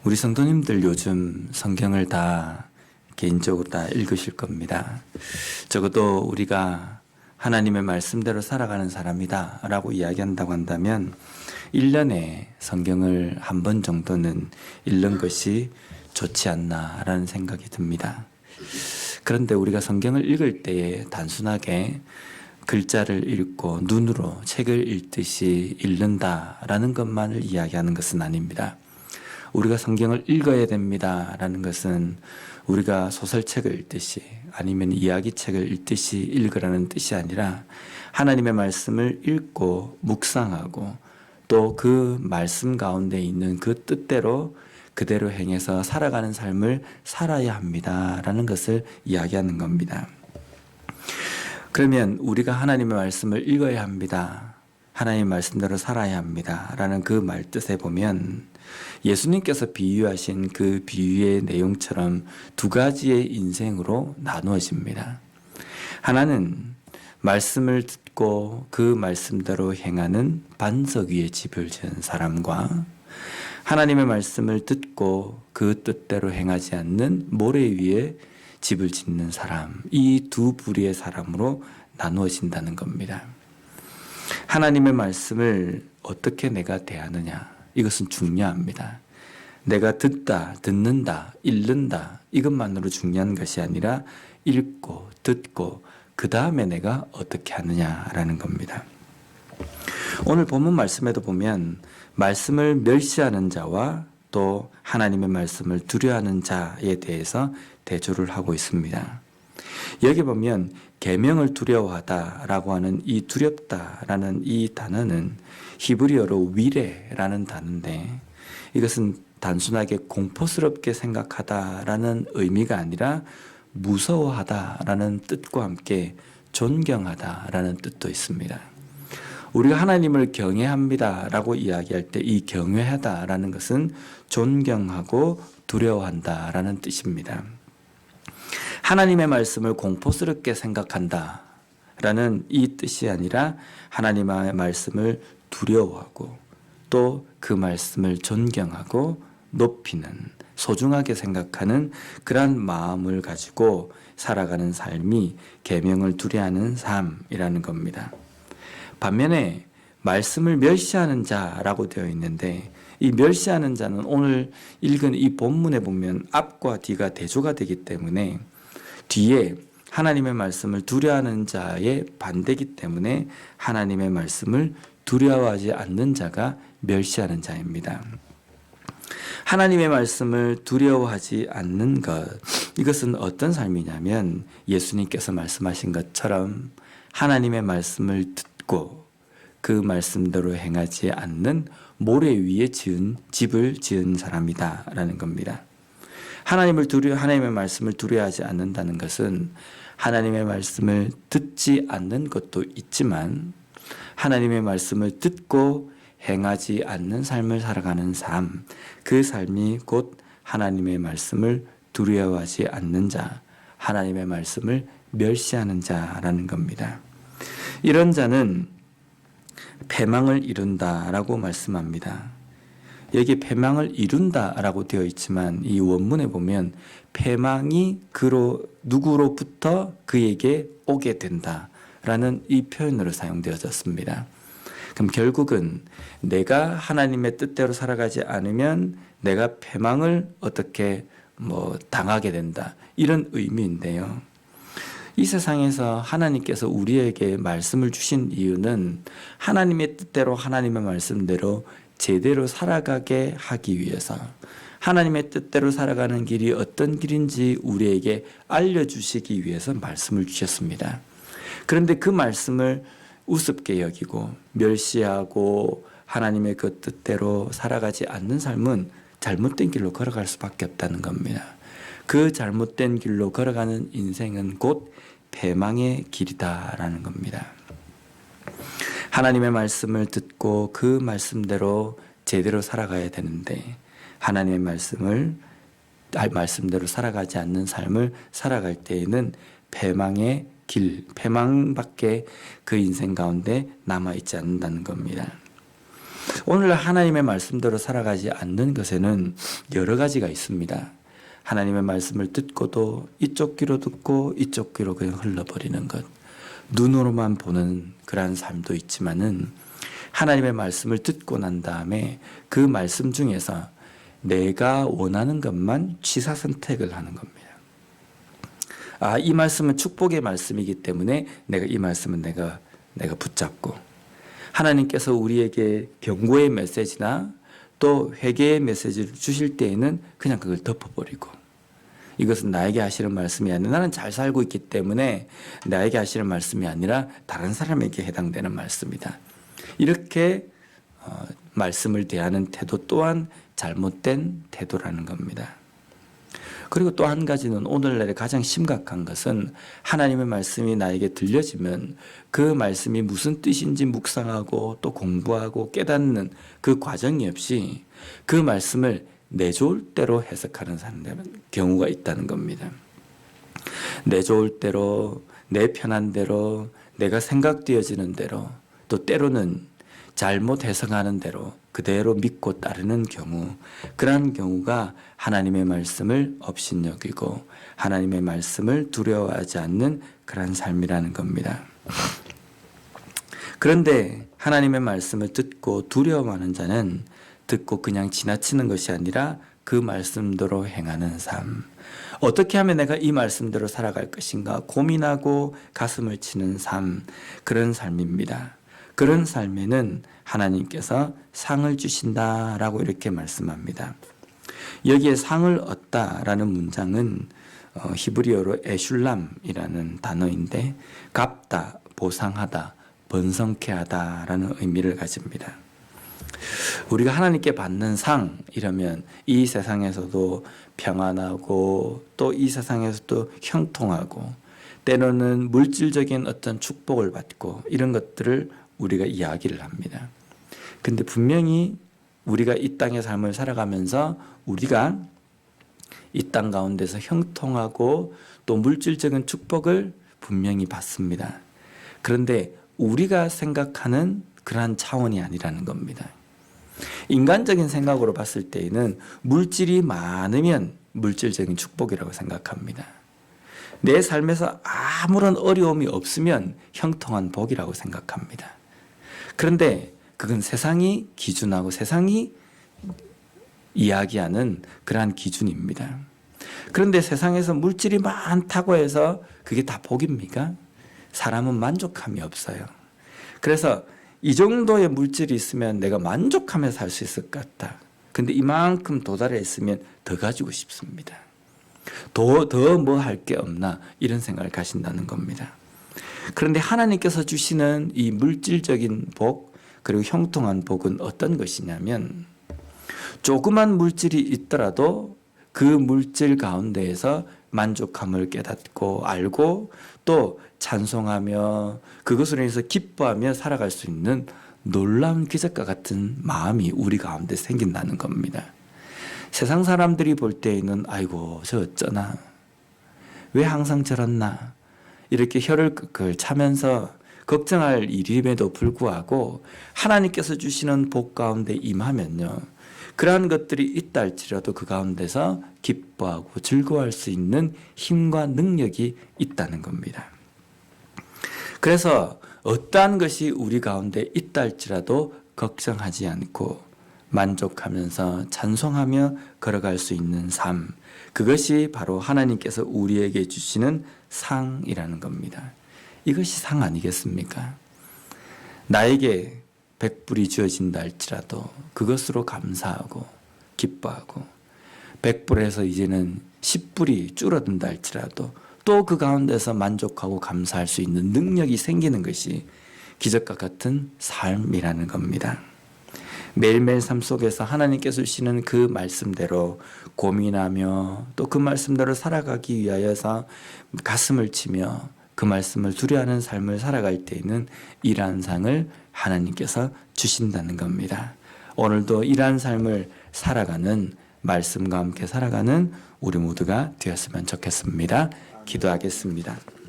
우리 성도님들 요즘 성경을 다 개인적으로 다 읽으실 겁니다. 적어도 우리가 하나님의 말씀대로 살아가는 사람이다 라고 이야기한다고 한다면 1년에 성경을 한 번 정도는 읽는 것이 좋지 않나 라는 생각이 듭니다. 그런데 우리가 성경을 읽을 때에 단순하게 글자를 읽고 눈으로 책을 읽듯이 읽는다라는 것만을 이야기하는 것은 아닙니다. 우리가 성경을 읽어야 됩니다 라는 것은 우리가 소설책을 읽듯이 아니면 이야기책을 읽듯이 읽으라는 뜻이 아니라 하나님의 말씀을 읽고 묵상하고 또 그 말씀 가운데 있는 그 뜻대로 그대로 행해서 살아가는 삶을 살아야 합니다 라는 것을 이야기하는 겁니다. 그러면 우리가 하나님의 말씀을 읽어야 합니다. 하나님의 말씀대로 살아야 합니다 라는 그 말뜻에 보면 예수님께서 비유하신 그 비유의 내용처럼 두 가지의 인생으로 나누어집니다. 하나는 말씀을 듣고 그 말씀대로 행하는 반석 위에 집을 지은 사람과 하나님의 말씀을 듣고 그 뜻대로 행하지 않는 모래 위에 집을 짓는 사람, 이 두 부류의 사람으로 나누어진다는 겁니다. 하나님의 말씀을 어떻게 내가 대하느냐, 이것은 중요합니다. 내가 듣는다, 읽는다 이것만으로 중요한 것이 아니라 읽고 듣고 그 다음에 내가 어떻게 하느냐라는 겁니다. 오늘 본문 말씀에도 보면 말씀을 멸시하는 자와 또 하나님의 말씀을 두려워하는 자에 대해서 대조를 하고 있습니다. 여기 보면 계명을 두려워하다라고 하는 이 두렵다라는 이 단어는 히브리어로 위레라는 단어인데 이것은 단순하게 공포스럽게 생각하다라는 의미가 아니라 무서워하다라는 뜻과 함께 존경하다라는 뜻도 있습니다. 우리가 하나님을 경외합니다라고 이야기할 때 이 경외하다라는 것은 존경하고 두려워한다라는 뜻입니다. 하나님의 말씀을 공포스럽게 생각한다라는 이 뜻이 아니라 하나님의 말씀을 두려워하고 또 그 말씀을 존경하고 높이는 소중하게 생각하는 그러한 마음을 가지고 살아가는 삶이 계명을 두려워하는 삶이라는 겁니다. 반면에 말씀을 멸시하는 자라고 되어 있는데 이 멸시하는 자는 오늘 읽은 이 본문에 보면 앞과 뒤가 대조가 되기 때문에 뒤에 하나님의 말씀을 두려워하는 자의 반대이기 때문에 하나님의 말씀을 두려워하지 않는 자가 멸시하는 자입니다. 하나님의 말씀을 두려워하지 않는 것, 이것은 어떤 삶이냐면 예수님께서 말씀하신 것처럼 하나님의 말씀을 듣고 그 말씀대로 행하지 않는 모래 위에 집을 지은 사람이다라는 겁니다. 하나님의 말씀을 두려워하지 않는다는 것은 하나님의 말씀을 듣지 않는 것도 있지만 하나님의 말씀을 듣고 행하지 않는 삶을 살아가는 삶, 그 삶이 곧 하나님의 말씀을 두려워하지 않는 자, 하나님의 말씀을 멸시하는 자라는 겁니다. 이런 자는 패망을 이룬다라고 말씀합니다. 여기 패망을 이룬다라고 되어 있지만 이 원문에 보면 패망이 누구로부터 그에게 오게 된다라는 이 표현으로 사용되어졌습니다. 그럼 결국은 내가 하나님의 뜻대로 살아가지 않으면 내가 패망을 어떻게 당하게 된다 이런 의미인데요. 이 세상에서 하나님께서 우리에게 말씀을 주신 이유는 하나님의 뜻대로 하나님의 말씀대로 제대로 살아가게 하기 위해서 하나님의 뜻대로 살아가는 길이 어떤 길인지 우리에게 알려주시기 위해서 말씀을 주셨습니다. 그런데 그 말씀을 우습게 여기고 멸시하고 하나님의 그 뜻대로 살아가지 않는 삶은 잘못된 길로 걸어갈 수밖에 없다는 겁니다. 그 잘못된 길로 걸어가는 인생은 곧 패망의 길이다라는 겁니다. 하나님의 말씀을 듣고 그 말씀대로 제대로 살아가야 되는데 하나님의 말씀대로 살아가지 않는 삶을 살아갈 때에는 패망의 길, 패망밖에 그 인생 가운데 남아있지 않는다는 겁니다. 오늘날 하나님의 말씀대로 살아가지 않는 것에는 여러 가지가 있습니다. 하나님의 말씀을 듣고도 이쪽 귀로 듣고 이쪽 귀로 그냥 흘러버리는 것. 눈으로만 보는 그러한 삶도 있지만은 하나님의 말씀을 듣고 난 다음에 그 말씀 중에서 내가 원하는 것만 취사 선택을 하는 겁니다. 아, 이 말씀은 축복의 말씀이기 때문에 내가 이 말씀은 내가 붙잡고, 하나님께서 우리에게 경고의 메시지나 또 회개의 메시지를 주실 때에는 그냥 그걸 덮어버리고, 이것은 나에게 하시는 말씀이 아니라 나는 잘 살고 있기 때문에 나에게 하시는 말씀이 아니라 다른 사람에게 해당되는 말씀이다. 이렇게 말씀을 대하는 태도 또한 잘못된 태도라는 겁니다. 그리고 또 한 가지는 오늘날의 가장 심각한 것은 하나님의 말씀이 나에게 들려지면 그 말씀이 무슨 뜻인지 묵상하고 또 공부하고 깨닫는 그 과정이 없이 그 말씀을 내 좋을 대로 해석하는 사람들은 경우가 있다는 겁니다. 내 좋을 대로, 내 편한 대로, 내가 생각되어지는 대로, 또 때로는 잘못 해석하는 대로 그대로 믿고 따르는 경우, 그러한 경우가 하나님의 말씀을 업신여기고 하나님의 말씀을 두려워하지 않는 그러한 삶이라는 겁니다. 그런데 하나님의 말씀을 듣고 두려워하는 자는 듣고 그냥 지나치는 것이 아니라 그 말씀대로 행하는 삶. 어떻게 하면 내가 이 말씀대로 살아갈 것인가 고민하고 가슴을 치는 삶, 그런 삶입니다. 그런 삶에는 하나님께서 상을 주신다라고 이렇게 말씀합니다. 여기에 상을 얻다라는 문장은 히브리어로 에슐람이라는 단어인데 갚다, 보상하다, 번성케 하다라는 의미를 가집니다. 우리가 하나님께 받는 상 이러면 이 세상에서도 평안하고 또 이 세상에서도 형통하고 때로는 물질적인 어떤 축복을 받고 이런 것들을 우리가 이야기를 합니다. 근데 분명히 우리가 이 땅의 삶을 살아가면서 우리가 이 땅 가운데서 형통하고 또 물질적인 축복을 분명히 받습니다. 그런데 우리가 생각하는 그러한 차원이 아니라는 겁니다. 인간적인 생각으로 봤을 때에는 물질이 많으면 물질적인 축복이라고 생각합니다. 내 삶에서 아무런 어려움이 없으면 형통한 복이라고 생각합니다. 그런데 그건 세상이 기준하고 세상이 이야기하는 그러한 기준입니다. 그런데 세상에서 물질이 많다고 해서 그게 다 복입니까? 사람은 만족함이 없어요. 그래서 이 정도의 물질이 있으면 내가 만족하며 살 수 있을 것 같다. 근데 이만큼 도달해 있으면 더 가지고 싶습니다. 더 뭐 할 게 없나 이런 생각을 가신다는 겁니다. 그런데 하나님께서 주시는 이 물질적인 복 그리고 형통한 복은 어떤 것이냐면 조그만 물질이 있더라도 그 물질 가운데에서 만족함을 깨닫고 알고 또 찬송하며 그것으로 인해서 기뻐하며 살아갈 수 있는 놀라운 기적과 같은 마음이 우리 가운데 생긴다는 겁니다. 세상 사람들이 볼 때에는 아이고 저 어쩌나 왜 항상 저렇나 이렇게 혀를 끌끌 차면서 걱정할 일임에도 불구하고 하나님께서 주시는 복 가운데 임하면요 그러한 것들이 있다 할지라도 그 가운데서 기뻐하고 즐거워할 수 있는 힘과 능력이 있다는 겁니다. 그래서 어떠한 것이 우리 가운데 있다 할지라도 걱정하지 않고 만족하면서 찬송하며 걸어갈 수 있는 삶, 그것이 바로 하나님께서 우리에게 주시는 상이라는 겁니다. 이것이 상 아니겠습니까? 나에게 100불이 주어진다 할지라도 그것으로 감사하고 기뻐하고 100불에서 이제는 10불이 줄어든다 할지라도 또 그 가운데서 만족하고 감사할 수 있는 능력이 생기는 것이 기적과 같은 삶이라는 겁니다. 매일매일 삶 속에서 하나님께서 주시는 그 말씀대로 고민하며 또 그 말씀대로 살아가기 위하여서 가슴을 치며 그 말씀을 두려워하는 삶을 살아갈 때에는 이러한 상을 하나님께서 주신다는 겁니다. 오늘도 이러한 삶을 살아가는 말씀과 함께 살아가는 우리 모두가 되었으면 좋겠습니다. 기도하겠습니다.